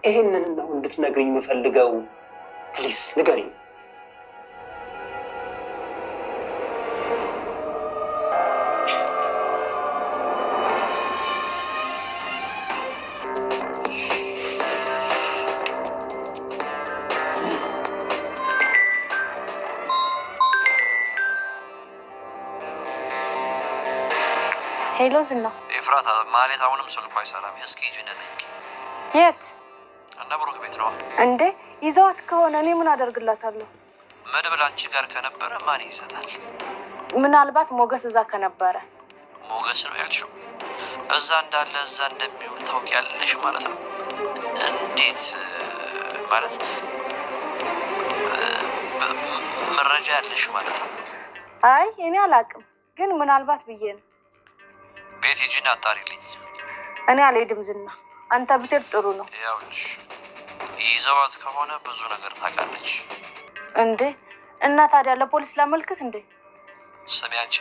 ይሄንን ነው እንድትነግሪኝ የምፈልገው። ፕሊስ ንገሪኝ። ሄሎ ዝና። ኤፍራታ ማለት አሁንም ስልኳ አይሰራም። እስኪ ሂጂና ጠይቂ። የት? እነ ብሩክ ቤት ነው እንዴ? ይዘዋት ከሆነ እኔ ምን አደርግላታለሁ? መድብል አንቺ ጋር ከነበረ ማን ይሰጣል? ምናልባት ሞገስ እዛ ከነበረ። ሞገስ ነው ያልሽው? እዛ እንዳለ እዛ እንደሚውል ታውቂያለሽ ማለት ነው? እንዴት ማለት መረጃ ያለሽ ማለት ነው? አይ እኔ አላቅም፣ ግን ምናልባት ብዬ ነው። ቤት ሂጂና አጣሪልኝ። እኔ አልሄድም ዝና፣ አንተ ብትሄድ ጥሩ ነው። ያውልሽ ይዘዋት ከሆነ ብዙ ነገር ታውቃለች። እንዴ እና ታዲያ ለፖሊስ ላመልክት እንዴ? ስሚያች፣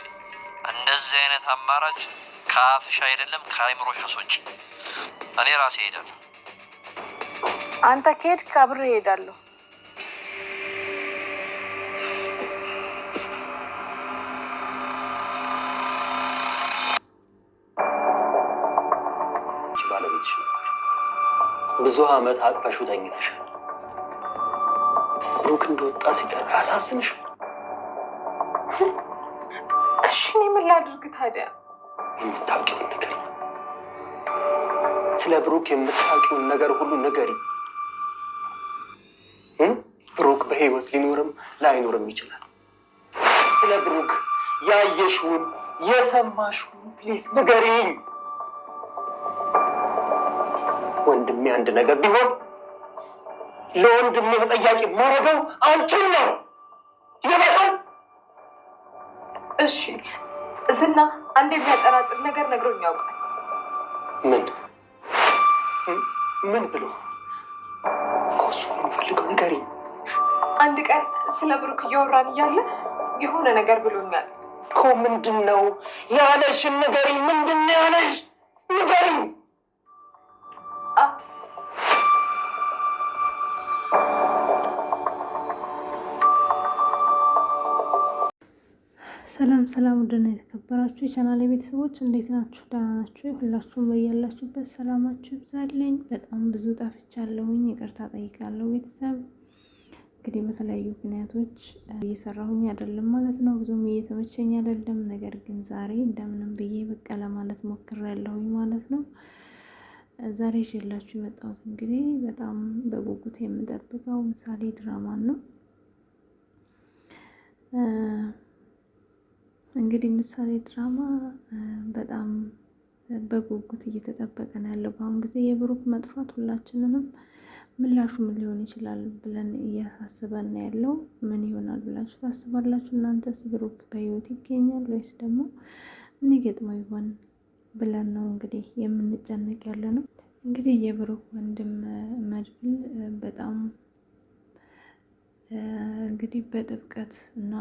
እንደዚህ አይነት አማራጭ ከአፍሽ አይደለም ከአይምሮሽ አስወጪ። እኔ ራሴ እሄዳለሁ። አንተ ከሄድክ አብሬ እሄዳለሁ። ባለቤትሽ ነበር። ብዙ ዓመት አቅፈሽው ተኝተሻል። ብሩክ እንደወጣ ሲቀር አያሳስንሽ? እሺ እኔ ምን ላድርግ ታዲያ? የምታውቂውን ነገር፣ ስለ ብሩክ የምታውቂውን ነገር ሁሉ ንገሪ። ብሩክ በህይወት ሊኖርም ላይኖርም ይችላል። ስለ ብሩክ ያየሽውን የሰማሽውን ፕሊዝ ንገሪኝ። ወንድሜ አንድ ነገር ቢሆን ለወንድሜ ተጠያቂ ማድረገው አንቺን ነው። ይበቃል። እሺ ዝና፣ አንድ የሚያጠራጥር ነገር ነግሮኝ ያውቃል። ምን ብሎ? ከሱ የምፈልገው ንገሪኝ። አንድ ቀን ስለ ብሩክ እያወራን እያለ የሆነ ነገር ብሎኛል እኮ። ምንድን ነው ያለሽን ንገሪኝ። ምንድን ነው ያለሽ? ንገሪኝ። ሰላም ሰላም፣ ውድና የተከበራችሁ የቻናል ቤተሰቦች እንዴት ናችሁ? ደህና ናችሁ? ሁላችሁም በያላችሁበት ሰላማችሁ ይብዛልኝ። በጣም ብዙ ጠፍቻለሁኝ፣ ይቅርታ ጠይቃለሁ ቤተሰብ። እንግዲህ በተለያዩ ምክንያቶች እየሰራሁኝ አይደለም ማለት ነው፣ ብዙም እየተመቸኝ አይደለም። ነገር ግን ዛሬ እንደምንም ብዬ በቃ ለማለት ሞክሬያለሁኝ ማለት ነው። ዛሬ ይዤላችሁ የመጣሁት እንግዲህ በጣም በጉጉት የምጠብቀው ምሳሌ ድራማን ነው። እንግዲህ ምሳሌ ድራማ በጣም በጉጉት እየተጠበቀ ነው ያለው። በአሁን ጊዜ የብሩክ መጥፋት ሁላችንንም ምላሹ ምን ሊሆን ይችላል ብለን እያሳስበን ነው ያለው። ምን ይሆናል ብላችሁ ታስባላችሁ እናንተስ? ብሩክ በህይወት ይገኛል ወይስ ደግሞ ምን ይገጥመው ይሆን ብለን ነው እንግዲህ የምንጨነቅ ያለ ነው። እንግዲህ የብሩክ ወንድም መድብል በጣም እንግዲህ በጥብቀት እና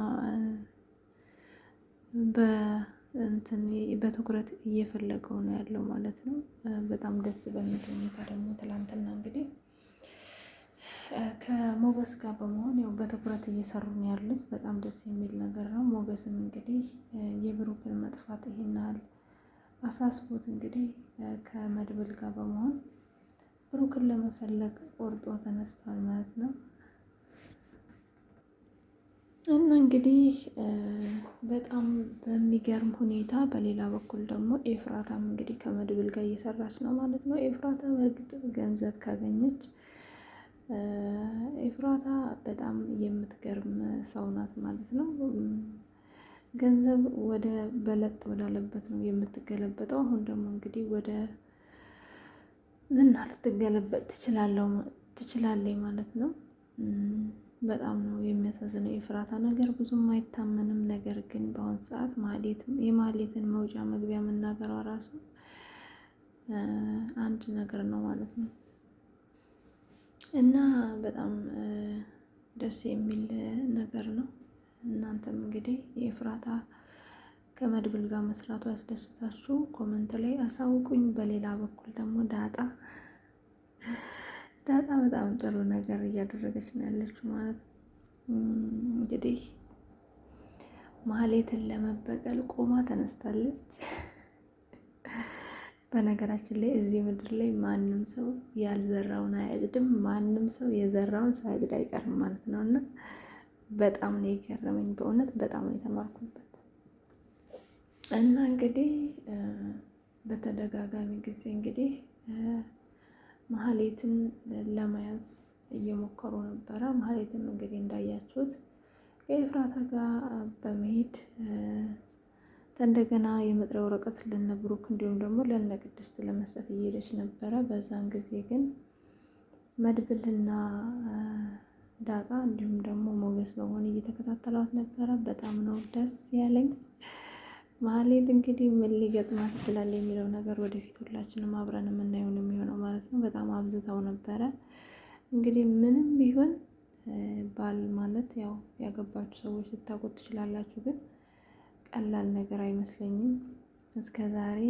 በትኩረት እየፈለገው ነው ያለው ማለት ነው። በጣም ደስ በሚል ሁኔታ ደግሞ ትላንትና እንግዲህ ከሞገስ ጋር በመሆን ያው በትኩረት እየሰሩ ነው ያሉት። በጣም ደስ የሚል ነገር ነው። ሞገስም እንግዲህ የብሩክን መጥፋት ይሄን ያህል አሳስቦት እንግዲህ ከመድብል ጋር በመሆን ብሩክን ለመፈለግ ቆርጦ ተነስቷል ማለት ነው። እና እንግዲህ በጣም በሚገርም ሁኔታ በሌላ በኩል ደግሞ ኤፍራታም እንግዲህ ከመድብል ጋር እየሰራች ነው ማለት ነው። ኤፍራታ በእርግጥ ገንዘብ ካገኘች ኤፍራታ በጣም የምትገርም ሰው ናት ማለት ነው። ገንዘብ ወደ በለጥ ወዳለበት ነው የምትገለበጠው። አሁን ደግሞ እንግዲህ ወደ ዝና ልትገለበጥ ትችላለች ማለት ነው። በጣም ነው የሚያሳዝነው። የኤፍራታ ነገር ብዙም አይታመንም። ነገር ግን በአሁን ሰዓት የማህሌትን መውጫ መግቢያ መናገሯ ራሱ አንድ ነገር ነው ማለት ነው። እና በጣም ደስ የሚል ነገር ነው። እናንተም እንግዲህ የኤፍራታ ከመድብል ጋር መስራቱ ያስደስታችሁ ኮመንት ላይ አሳውቁኝ። በሌላ በኩል ደግሞ ዳጣ በጣም ጥሩ ነገር እያደረገች ነው ያለችው ማለት ነው። እንግዲህ ማህሌትን ለመበቀል ቆማ ተነስታለች። በነገራችን ላይ እዚህ ምድር ላይ ማንም ሰው ያልዘራውን አያጭድም፣ ማንም ሰው የዘራውን ሳያጭድ አይቀርም ማለት ነው። እና በጣም ነው የገረመኝ፣ በእውነት በጣም ነው የተማርኩበት። እና እንግዲህ በተደጋጋሚ ጊዜ እንግዲህ ማህሌትን ለመያዝ እየሞከሩ ነበረ። ማህሌትም እንግዲህ እንዳያችሁት ከኤፍራታ ጋር በመሄድ እንደገና የመጥሪያ ወረቀት ለነ ብሩክ እንዲሁም ደግሞ ለነ ቅድስት ለመስጠት እየሄደች ነበረ። በዛን ጊዜ ግን መድብልና ዳጣ እንዲሁም ደግሞ ሞገስ በመሆን እየተከታተሏት ነበረ። በጣም ነው ደስ ያለኝ። ማህሌት እንግዲህ ምን ሊገጥማት ይችላል የሚለው ነገር ወደፊት ሁላችንም አብረን የምናየው ነው የሚሆነው ማለት ነው። በጣም አብዝተው ነበረ። እንግዲህ ምንም ቢሆን ባል ማለት ያው ያገባችሁ ሰዎች ልታውቁት ትችላላችሁ፣ ግን ቀላል ነገር አይመስለኝም። እስከ ዛሬ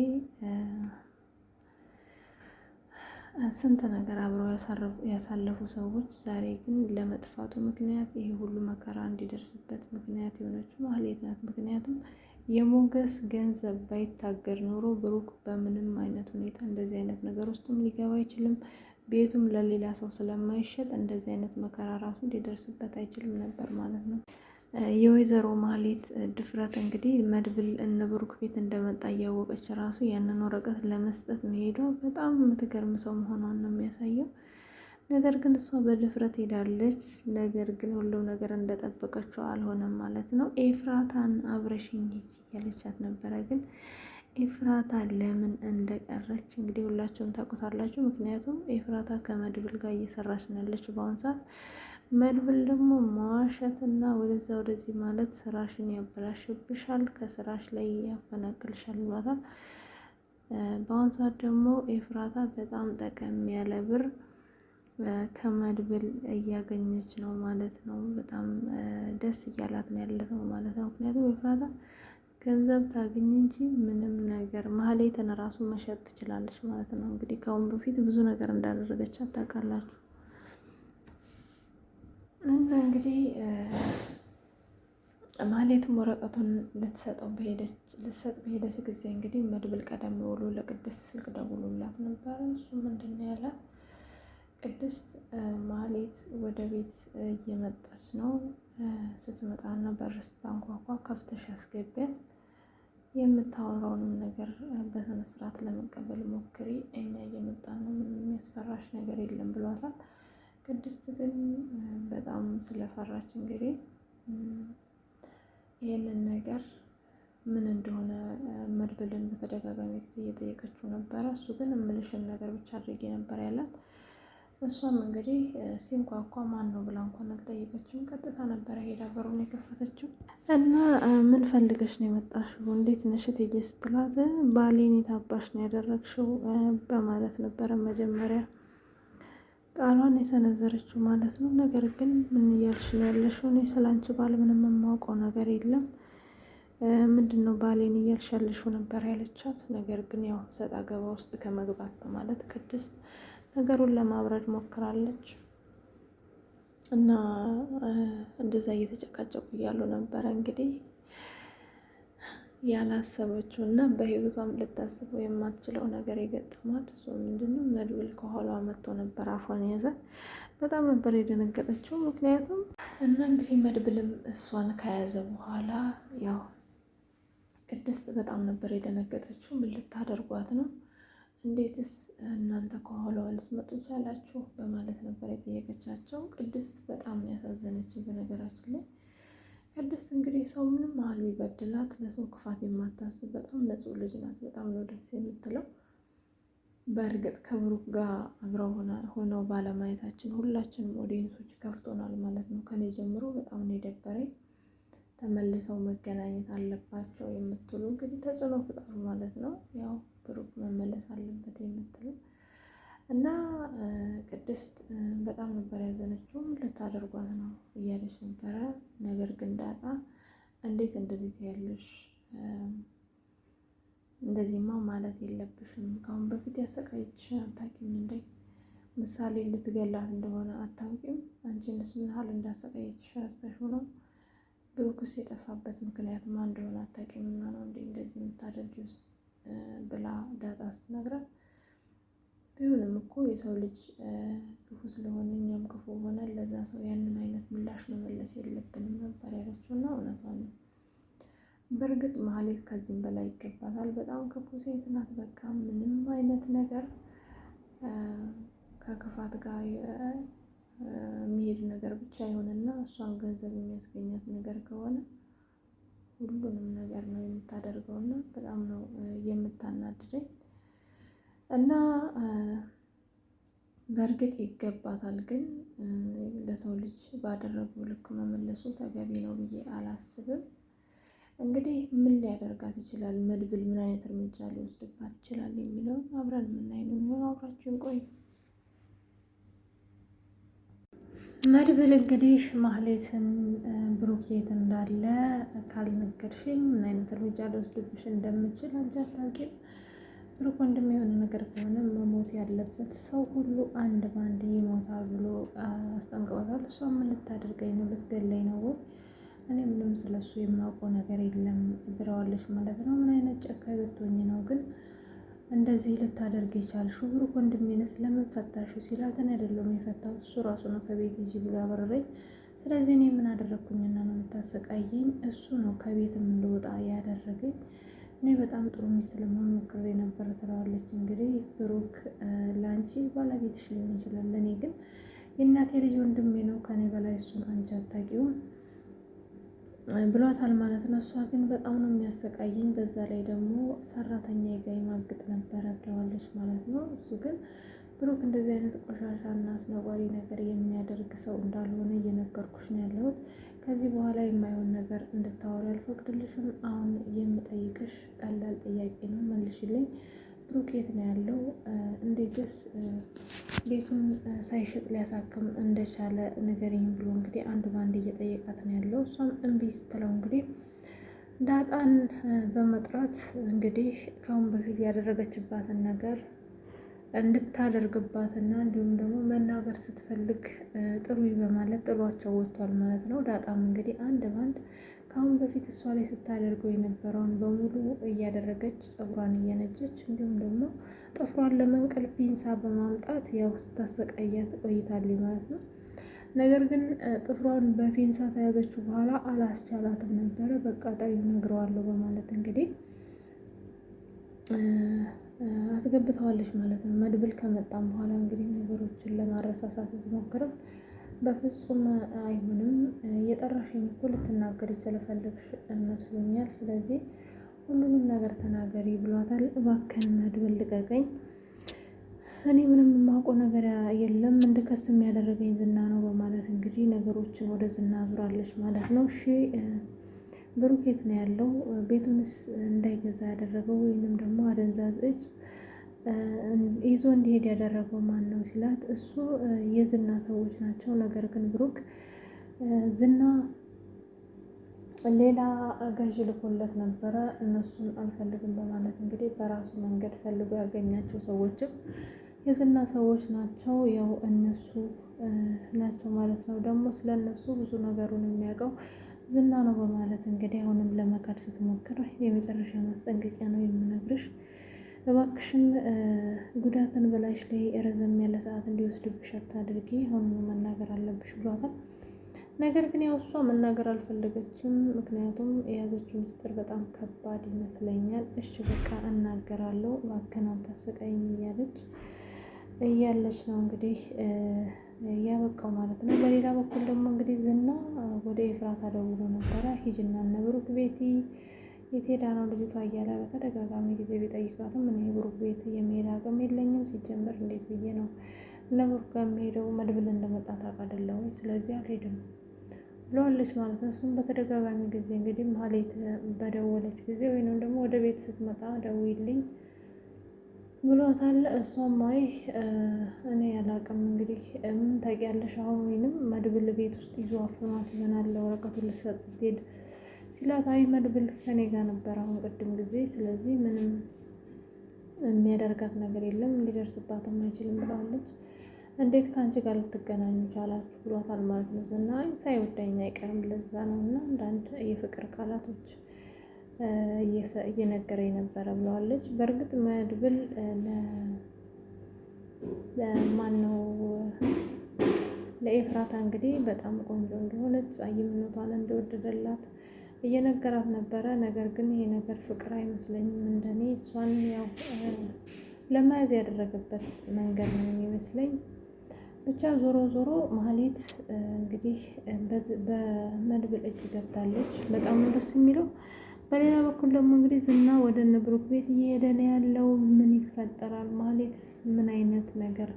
ስንት ነገር አብረው ያሳለፉ ሰዎች ዛሬ ግን ለመጥፋቱ ምክንያት ይሄ ሁሉ መከራ እንዲደርስበት ምክንያት የሆነችው ማህሌት ናት። ምክንያቱም የሞገስ ገንዘብ ባይታገድ ኖሮ ብሩክ በምንም አይነት ሁኔታ እንደዚህ አይነት ነገር ውስጥም ሊገባ አይችልም። ቤቱም ለሌላ ሰው ስለማይሸጥ እንደዚህ አይነት መከራ ራሱ ሊደርስበት አይችልም ነበር ማለት ነው። የወይዘሮ ማህሌት ድፍረት እንግዲህ መድብል እነ ብሩክ ቤት እንደመጣ እያወቀች ራሱ ያንን ወረቀት ለመስጠት መሄዷ በጣም የምትገርም ሰው መሆኗን ነው የሚያሳየው። ነገር ግን እሷ በድፍረት ሄዳለች። ነገር ግን ሁሉም ነገር እንደጠበቀችው አልሆነም ማለት ነው። ኤፍራታን አብረሽኝ ሂጂ እያለቻት ነበረ። ግን ኤፍራታ ለምን እንደቀረች እንግዲህ ሁላችሁም ታውቁታላችሁ። ምክንያቱም ኤፍራታ ከመድብል ጋር እየሰራች ነው ያለችው በአሁኑ ሰዓት። መድብል ደግሞ መዋሸትና ወደዛ ወደዚህ ማለት ስራሽን ያበላሽብሻል፣ ከስራሽ ላይ ያፈናቅልሻል ብሏታል። በአሁኑ ሰዓት ደግሞ ኤፍራታ በጣም ጠቀም ያለ ብር ከመድብል እያገኘች ነው ማለት ነው። በጣም ደስ እያላት ነው ያለ ነው ማለት ነው። ምክንያቱም ኤፍራታ ገንዘብ ታገኝ እንጂ ምንም ነገር ማህሌትን ራሱ መሸጥ ትችላለች ማለት ነው። እንግዲህ ከአሁን በፊት ብዙ ነገር እንዳደረገች ታውቃላችሁ። እና እንግዲህ ማህሌትም ወረቀቱን ልትሰጥ በሄደች ጊዜ እንግዲህ መድብል ቀደም ብሎ ለቅድስት ስልክ ደውሎላት ነበረ። እሱ ምንድን ነው ያላት? ቅድስት ማህሌት ወደ ቤት እየመጣች ነው። ስትመጣና በር ስታንኳኳ ከፍተሽ አስገቢያት፣ የምታወራውንም ነገር በስነ ስርዓት ለመቀበል ሞክሪ፣ እኛ እየመጣን ነው፣ ምንም የሚያስፈራሽ ነገር የለም ብሏታል። ቅድስት ግን በጣም ስለፈራች እንግዲህ ይህንን ነገር ምን እንደሆነ መድብልን በተደጋጋሚ ጊዜ እየጠየቀችው ነበረ። እሱ ግን እምልሽን ነገር ብቻ አድርጌ ነበር ያላት። እሷም እንግዲህ ሲንኳኳ ማን ነው ብላ እንኳን አልጠየቀችም። ቀጥታ ነበረ ሄዳ በሩን የከፈተችው እና ምን ፈልገሽ ነው የመጣሽው? እንዴት ነሽ እትዬ ስትላት ባሌን የታባሽ ነው ያደረግሽው በማለት ነበረ መጀመሪያ ቃሏን የሰነዘረችው ማለት ነው። ነገር ግን ምን እያልሽ ነው ያለሽው? እኔ ስላንቺ ባል ምንም የማውቀው ነገር የለም። ምንድን ነው ባሌን እያልሽ ያለሽው ነበር ያለቻት። ነገር ግን ያው ሰጣ ገባ ውስጥ ከመግባት በማለት ቅድስት ነገሩን ለማብረድ ሞክራለች እና እንደዛ እየተጨቃጨቁ እያሉ ነበረ እንግዲህ ያላሰበችው እና በህይወቷም ልታስበው የማትችለው ነገር የገጠማት። እሱ ምንድነው መድብል ከኋላዋ መጥቶ ነበር አፏን ያዘ። በጣም ነበር የደነገጠችው። ምክንያቱም እና እንግዲህ መድብልም እሷን ከያዘ በኋላ ያው ቅድስት በጣም ነበር የደነገጠችው። ምን ልታደርጓት ነው? እንዴትስ እናንተ ከኋላዋ ልትመጡ ቻላችሁ? በማለት ነበር የጠየቀቻቸው። ቅድስት በጣም ያሳዘነችኝ በነገራችን ላይ ቅድስት እንግዲህ ሰው ምንም ያህል ቢበድላት ለሰው ክፋት የማታስብ በጣም ንጹሕ ልጅ ናት። በጣም ነው ደስ የምትለው። በእርግጥ ከብሩክ ጋር አብረው ሆነው ባለማየታችን ሁላችንም ኦዲየንሶች ከፍቶናል ማለት ነው። ከኔ ጀምሮ በጣም ነው የደበረኝ። ተመልሰው መገናኘት አለባቸው የምትሉ እንግዲህ ተጽዕኖ ፍጠሩ ማለት ነው። ያው ብሩክ መመለስ አለበት የምትሉ እና ቅድስት በጣም ነበር ያዘነችው። ልታደርጓት ነው እያለች ነበረ። ነገር ግን ዳጣ እንዴት እንደዚህ ትያለሽ? እንደዚህማ ማለት የለብሽም። ከአሁን በፊት ያሰቃየችሽን አታውቂም እንዴ? ምሳሌ ልትገላት እንደሆነ አታውቂም? አንቺንስ ምን ያህል እንዳሰቃየችሽ ረስተሽው ነው? ብሩክስ የጠፋበት ምክንያት ማን እንደሆነ አታውቂምና ነው እንዴ እንደዚህ የምታደርጊው ብላ ዳጣ ስትነግራት፣ ቢሆንም እኮ የሰው ልጅ ክፉ ስለሆነ እኛም ክፉ ሆነን ለዛ ሰው ያንን አይነት ምላሽ መመለስ የለብንም ነበር ያለችው እና እውነቷን ነው። በእርግጥ ማህሌት ከዚህም በላይ ይገባታል። በጣም ክፉ ሴት ናት። በቃ ምንም አይነት ነገር ከክፋት ጋር የሚሄድ ነገር ብቻ ይሆንና እሷን ገንዘብ የሚያስገኛት ነገር ከሆነ ሁሉንም ነገር ነው የምታደርገው እና በጣም ነው የምታናድደኝ። እና በእርግጥ ይገባታል፣ ግን ለሰው ልጅ ባደረገው ልክ መመለሱ ተገቢ ነው ብዬ አላስብም። እንግዲህ ምን ሊያደርጋት ይችላል? መድብል ምን አይነት እርምጃ ሊወስድባት ይችላል የሚለውን አብረን የምናይ ነው የሚሆን። አብራችሁን ቆዩ። መድብል እንግዲህ ማህሌትን ብሩክ የት እንዳለ ካልነገርሽኝ ምን አይነት እርምጃ ሊወስድብሽ እንደምችል አንቺ አታውቂም። ብሩክ ወንድም የሆነ ነገር ከሆነ መሞት ያለበት ሰው ሁሉ አንድ ባንድ ይሞታል ብሎ አስጠንቅቆታል። እሷ ምን ልታደርገኝ ነው? ልትገለኝ ነው ወይ? እኔ ምንም ስለሱ የማውቀው ነገር የለም ብለዋለች ማለት ነው። ምን አይነት ጨካኝ ብትሆኝ ነው ግን እንደዚህ ልታደርግ የቻልሽው? ብሩክ ወንድሜንስ ለምን ፈታሽው ሲላት፣ እኔ አይደለሁም የፈታሁት እሱ ራሱ ነው ከቤት ሂጂ ብሎ ያበረረኝ። ስለዚህ እኔ ምን አደረግኩኝና ነው የምታሰቃየኝ? እሱ ነው ከቤትም እንደወጣ ያደረገኝ። እኔ በጣም ጥሩ ሚስት ለመሆን ሞክሬ ነበር ትለዋለች። እንግዲህ ብሩክ ለአንቺ ባለቤትሽ ሊሆን ይችላል፣ እኔ ግን የእናቴ ልጅ ወንድሜ ነው፣ ከኔ በላይ እሱን አንቺ አታውቂውም ብሏታል ማለት ነው። እሷ ግን በጣም ነው የሚያሰቃየኝ፣ በዛ ላይ ደግሞ ሰራተኛ ጋር ማግጥ ነበረ ብለዋለች ማለት ነው። እሱ ግን ብሩክ እንደዚህ አይነት ቆሻሻ እና አስነዋሪ ነገር የሚያደርግ ሰው እንዳልሆነ እየነገርኩሽ ነው ያለሁት። ከዚህ በኋላ የማይሆን ነገር እንድታወሪ አልፈቅድልሽም። አሁን የምጠይቅሽ ቀላል ጥያቄ ነው፣ መልሽልኝ። ብሩክ የት ነው ያለው? እንዴትስ ቤቱን ሳይሸጥ ሊያሳክም እንደቻለ ንገሪኝ ብሎ እንግዲህ አንድ ባንድ እየጠየቃት ነው ያለው። እሷም እምቢ ስትለው እንግዲህ ዳጣን በመጥራት እንግዲህ ከአሁን በፊት ያደረገችባትን ነገር እንድታደርግባትና እንዲሁም ደግሞ መናገር ስትፈልግ ጥሩ በማለት ጥሏቸው ወጥቷል ማለት ነው። ዳጣም እንግዲህ አንድ ባንድ ከአሁን በፊት እሷ ላይ ስታደርገው የነበረውን በሙሉ እያደረገች ፀጉሯን እየነጨች እንዲሁም ደግሞ ጥፍሯን ለመንቀል ፒንሳ በማምጣት ያው ስታሰቃያት ቆይታለች ማለት ነው። ነገር ግን ጥፍሯን በፒንሳ ተያዘችው በኋላ አላስቻላትም ነበረ። በቃ ጠሪው ነግረዋለሁ በማለት እንግዲህ አስገብተዋለች ማለት ነው። መድብል ከመጣም በኋላ እንግዲህ ነገሮችን ለማረሳሳት ብትሞክርም በፍጹም አይሆንም። የጠራሽኝ እኮ ልትናገሪ ስለፈለግሽ መስሎኛል፣ ስለዚህ ሁሉንም ነገር ተናገሪ ብሏታል። እባክህን መድብል ልቀቀኝ፣ እኔ ምንም የማውቀው ነገር የለም፣ እንድከስ የሚያደረገኝ ዝና ነው በማለት እንግዲህ ነገሮችን ወደ ዝና አዙራለች ማለት ነው። እሺ ብሩክ የት ነው ያለው? ቤቱንስ እንዳይገዛ ያደረገው ወይንም ደግሞ አደንዛዝ እጽ ይዞ እንዲሄድ ያደረገው ማን ነው ሲላት፣ እሱ የዝና ሰዎች ናቸው። ነገር ግን ብሩክ ዝና ሌላ ገዥ ልኮለት ነበረ፣ እነሱን አልፈልግም በማለት እንግዲህ በራሱ መንገድ ፈልጎ ያገኛቸው ሰዎችም የዝና ሰዎች ናቸው። ያው እነሱ ናቸው ማለት ነው። ደግሞ ስለ እነሱ ብዙ ነገሩን የሚያውቀው ዝና ነው በማለት እንግዲህ አሁንም ለመካድ ስትሞክር የመጨረሻ ማስጠንቀቂያ ነው የምነግርሽ፣ እባክሽን ጉዳትን በላሽ ላይ ረዘም ያለ ሰዓት እንዲወስድብሽ አታድርጊ፣ አሁን መናገር አለብሽ ብሏታል። ነገር ግን ያው እሷ መናገር አልፈለገችም። ምክንያቱም የያዘችው ምስጢር በጣም ከባድ ይመስለኛል። እሺ በቃ እናገራለሁ፣ እባክህን አታሰቃይኝ እያለች ነው እንግዲህ ያበቃው ማለት ነው። በሌላ በኩል ደግሞ እንግዲህ ዝና ወደ ኤፍራታ ደውሎ ነበረ። ሂጅና እነ ብሩክ ቤት የት ሄዳ ነው ልጅቷ እያለ በተደጋጋሚ ጊዜ ቢጠይቃትም እኔ ብሩክ ቤት የሚሄድ አቅም የለኝም፣ ሲጀመር እንዴት ብዬ ነው እነ ብሩክ ጋር የሚሄደው? መድብል እንደመጣ ታውቅ አይደለ ወይ? ስለዚህ አልሄድም ብለዋለች ማለት ነው። እሱም በተደጋጋሚ ጊዜ እንግዲህ ማህሌት በደወለች ጊዜ ወይንም ደግሞ ወደ ቤት ስትመጣ ደውይልኝ ብሏታል። እሷም አይ እኔ ያላቅም እንግዲህ ምን ታውቂያለሽ አሁን ወይንም መድብል ቤት ውስጥ ይዞ አፍኗት ይሆናል ወረቀቱን ልትሰጥ ስትሄድ ሲላት፣ አይ መድብል ከኔ ጋር ነበር አሁን ቅድም ጊዜ፣ ስለዚህ ምንም የሚያደርጋት ነገር የለም ሊደርስባትም አይችልም ብላለች። እንዴት ከአንቺ ጋር ልትገናኙ ቻላችሁ ብሏታል ማለት ነው። ዝና ሳይወደኝ አይቀርም ለዛ ነው እና አንዳንድ የፍቅር ቃላቶች እየነገረኝ ነበረ ብለዋለች። በእርግጥ መድብል ማነው ለኤፍራታ እንግዲህ በጣም ቆንጆ እንደሆነች ጸይምነቷን እንደወደደላት እየነገራት ነበረ። ነገር ግን ይሄ ነገር ፍቅር አይመስለኝም እንደኔ እሷን ያው ለመያዝ ያደረገበት መንገድ ነው የሚመስለኝ። ብቻ ዞሮ ዞሮ ማህሌት እንግዲህ በመድብል እጅ ገብታለች። በጣም ነው ደስ የሚለው። በሌላ በኩል ደግሞ እንግዲህ ዝና ወደ እነ ብሩክ ቤት እየሄደ ነው ያለው። ምን ይፈጠራል? ማህሌትስ ምን አይነት ነገር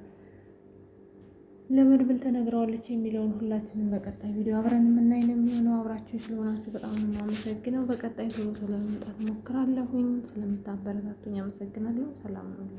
ለመድብል ተነግረዋለች የሚለውን ሁላችንም በቀጣይ ቪዲዮ አብረን የምናይ ነው የሚሆነው። አብራችሁ ስለሆናችሁ በጣም ነው የማመሰግነው። በቀጣይ ቶሎ ቶሎ ለመምጣት ሞክራለሁኝ። ስለምታበረታቱኝ አመሰግናለሁ። ሰላም ነው።